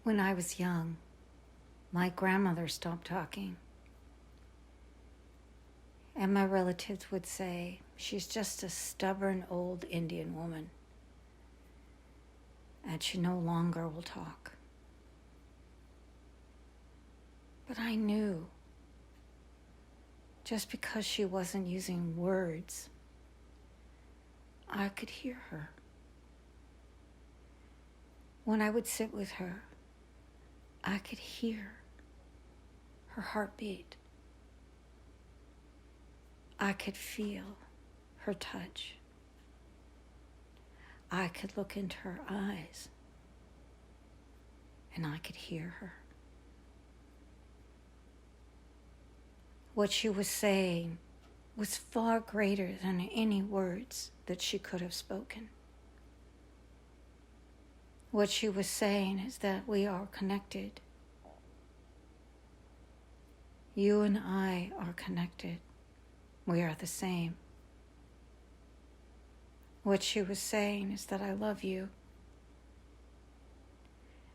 When I was young, my grandmother stopped talking. And my relatives would say, she's just a stubborn old Indian woman. And she no longer will talk. But I knew, just because she wasn't using words, I could hear her. When I would sit with her, I could hear her heartbeat. I could feel her touch. I could look into her eyes, and I could hear her. What she was saying was far greater than any words that she could have spoken. What she was saying is that we are connected. You and I are connected. We are the same. What she was saying is that I love you,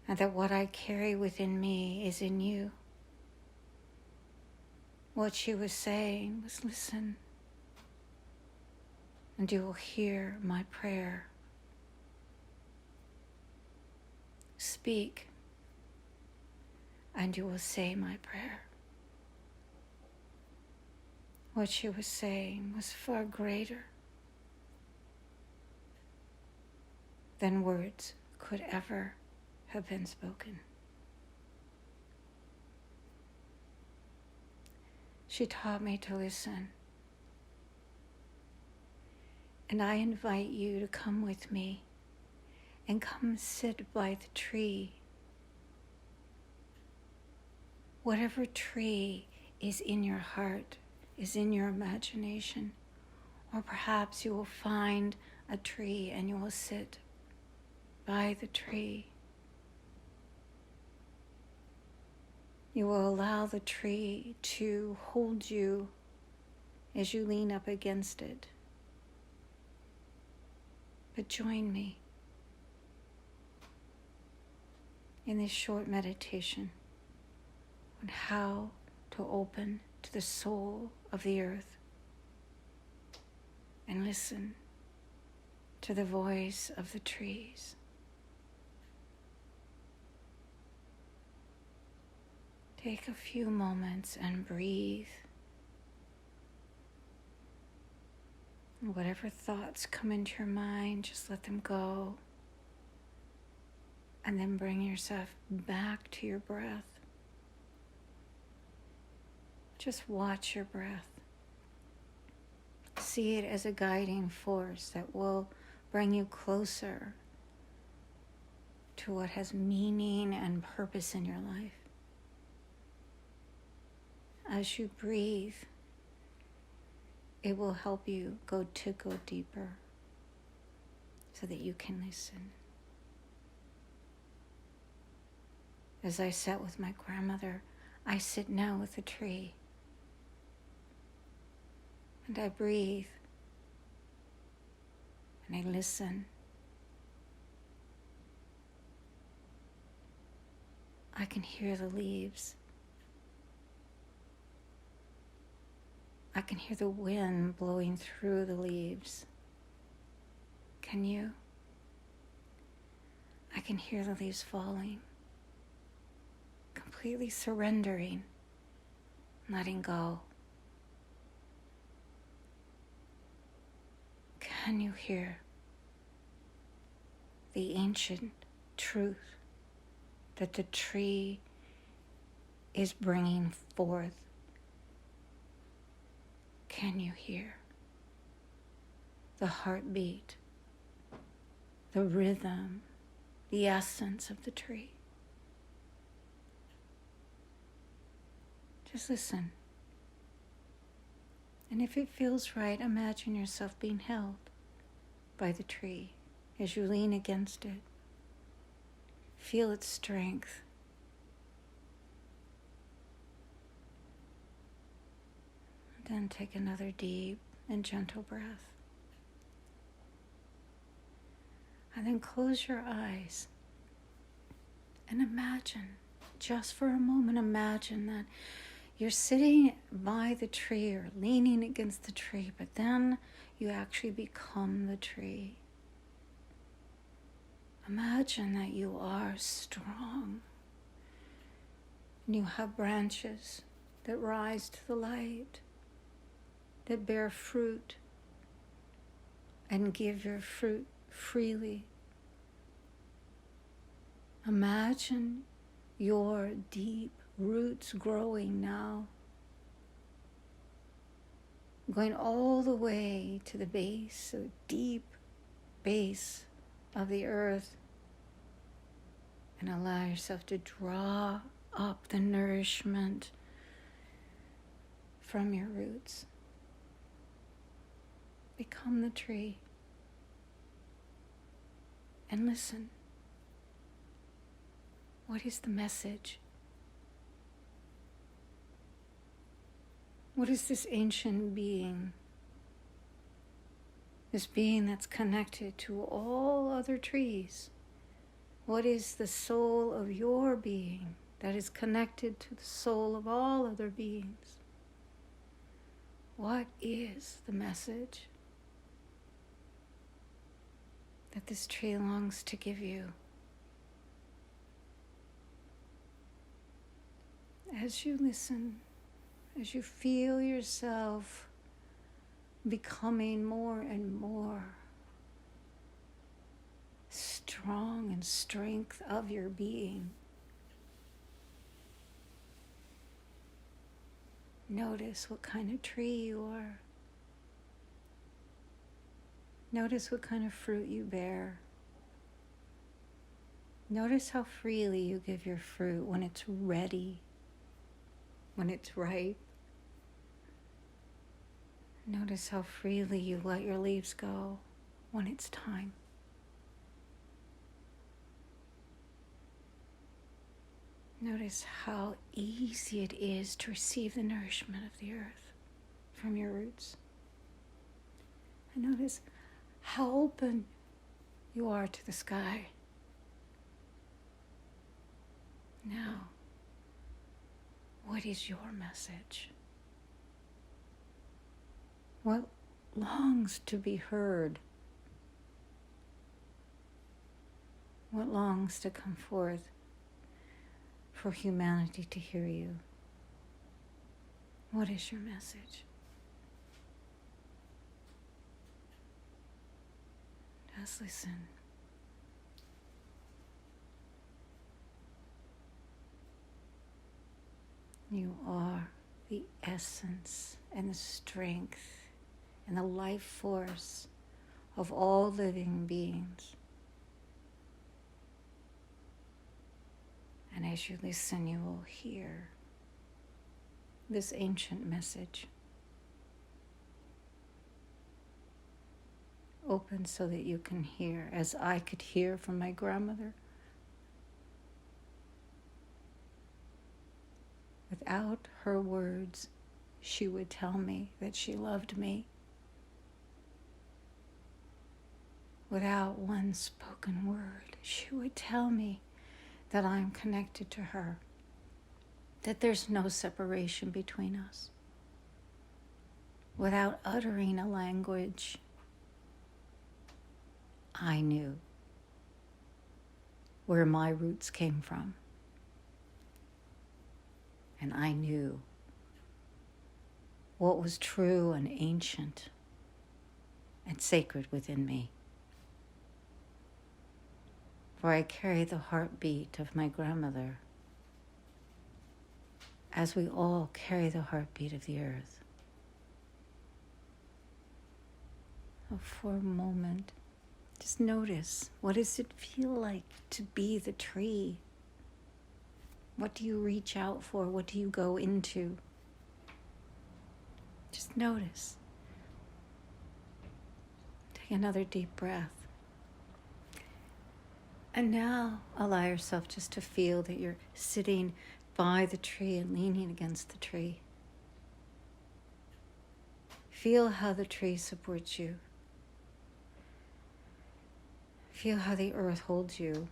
and that what I carry within me is in you. What she was saying was, listen, and you will hear my prayer. Speak, and you will say my prayer. What she was saying was far greater than words could ever have been spoken. She taught me to listen. And I invite you to come with me and come sit by the tree. Whatever tree is in your heart, is in your imagination, or perhaps you will find a tree and you will sit by the tree. You will allow the tree to hold you as you lean up against it. But join me in this short meditation on how to open to the soul of the earth and listen to the voice of the trees. Take a few moments and breathe. And whatever thoughts come into your mind, just let them go. And then bring yourself back to your breath. Just watch your breath. See it as a guiding force that will bring you closer to what has meaning and purpose in your life. As you breathe, it will help you go deeper so that you can listen. As I sat with my grandmother, I sit now with a tree. And I breathe. And I listen. I can hear the leaves. I can hear the wind blowing through the leaves. Can you? I can hear the leaves falling, completely surrendering, letting go. Can you hear the ancient truth that the tree is bringing forth? Can you hear the heartbeat, the rhythm, the essence of the tree? Just listen. And if it feels right, imagine yourself being held by the tree as you lean against it. Feel its strength. Then take another deep and gentle breath. And then close your eyes And imagine, just for a moment, imagine that you're sitting by the tree or leaning against the tree, but then you actually become the tree. Imagine that you are strong and you have branches that rise to the light, that bear fruit and give your fruit freely. Imagine your deep roots growing now, going all the way to the base, the deep base of the earth, and allow yourself to draw up the nourishment from your roots. Become the tree and listen. What is the message? What is this ancient being? This being that's connected to all other trees. What is the soul of your being that is connected to the soul of all other beings? What is the message that this tree longs to give you? As you listen, as you feel yourself becoming more and more strong in strength of your being, notice what kind of tree you are. Notice what kind of fruit you bear. Notice how freely you give your fruit when it's ready, when it's ripe. Notice how freely you let your leaves go when it's time. Notice how easy it is to receive the nourishment of the earth from your roots. And notice how open you are to the sky. Now, what is your message? What longs to be heard? What longs to come forth for humanity to hear you? What is your message? Just listen. You are the essence and the strength and the life force of all living beings. And as you listen, you will hear this ancient message. Open so that you can hear, as I could hear from my grandmother. Without her words, she would tell me that she loved me. Without one spoken word, she would tell me that I'm connected to her, that there's no separation between us. Without uttering a language, I knew where my roots came from. And I knew what was true and ancient and sacred within me. For I carry the heartbeat of my grandmother, as we all carry the heartbeat of the earth. So for a moment, just notice, what does it feel like to be the tree? What do you reach out for? What do you go into? Just notice. Take another deep breath. And now allow yourself just to feel that you're sitting by the tree and leaning against the tree. Feel how the tree supports you. Feel how the earth holds you.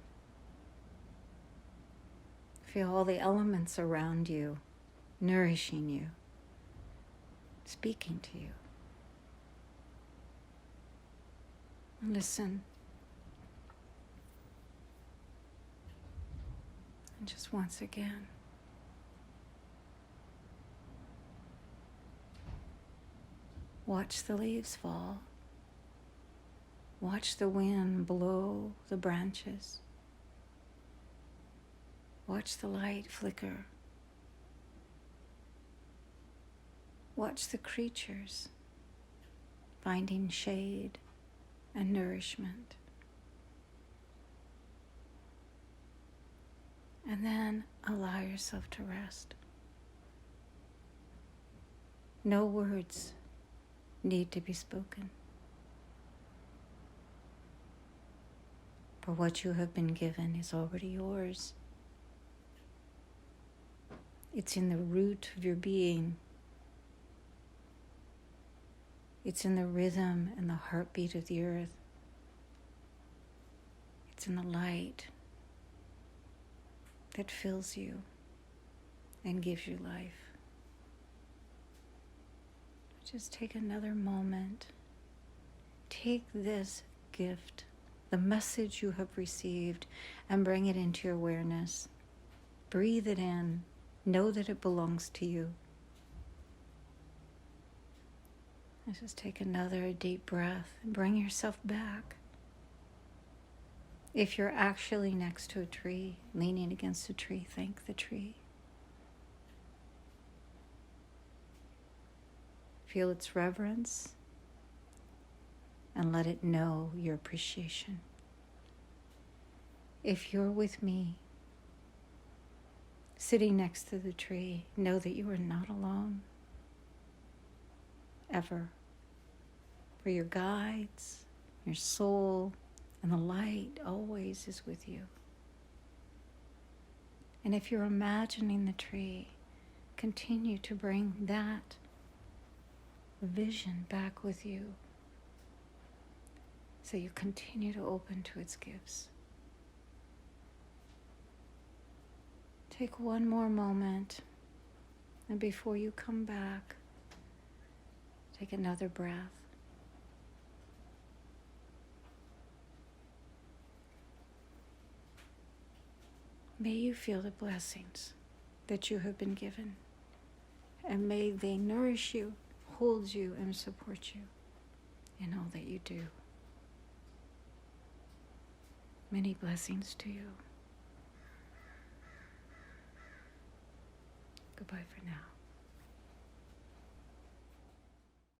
Feel all the elements around you, nourishing you, speaking to you. Listen. And just once again, watch the leaves fall. Watch the wind blow the branches. Watch the light flicker. Watch the creatures finding shade and nourishment. And then allow yourself to rest. No words need to be spoken. For what you have been given is already yours. It's in the root of your being. It's in the rhythm and the heartbeat of the earth. It's in the light that fills you and gives you life. Just take another moment. Take this gift, the message you have received, and bring it into your awareness. Breathe it in. Know that it belongs to you. And just take another deep breath and bring yourself back. If you're actually next to a tree, leaning against a tree, thank the tree. Feel its reverence and let it know your appreciation. If you're with me, sitting next to the tree, know that you are not alone, ever. For your guides, your soul, and the light always is with you. And if you're imagining the tree, continue to bring that vision back with you so you continue to open to its gifts. Take one more moment, and before you come back, take another breath. May you feel the blessings that you have been given, and may they nourish you, hold you, and support you in all that you do. Many blessings to you. Goodbye for now.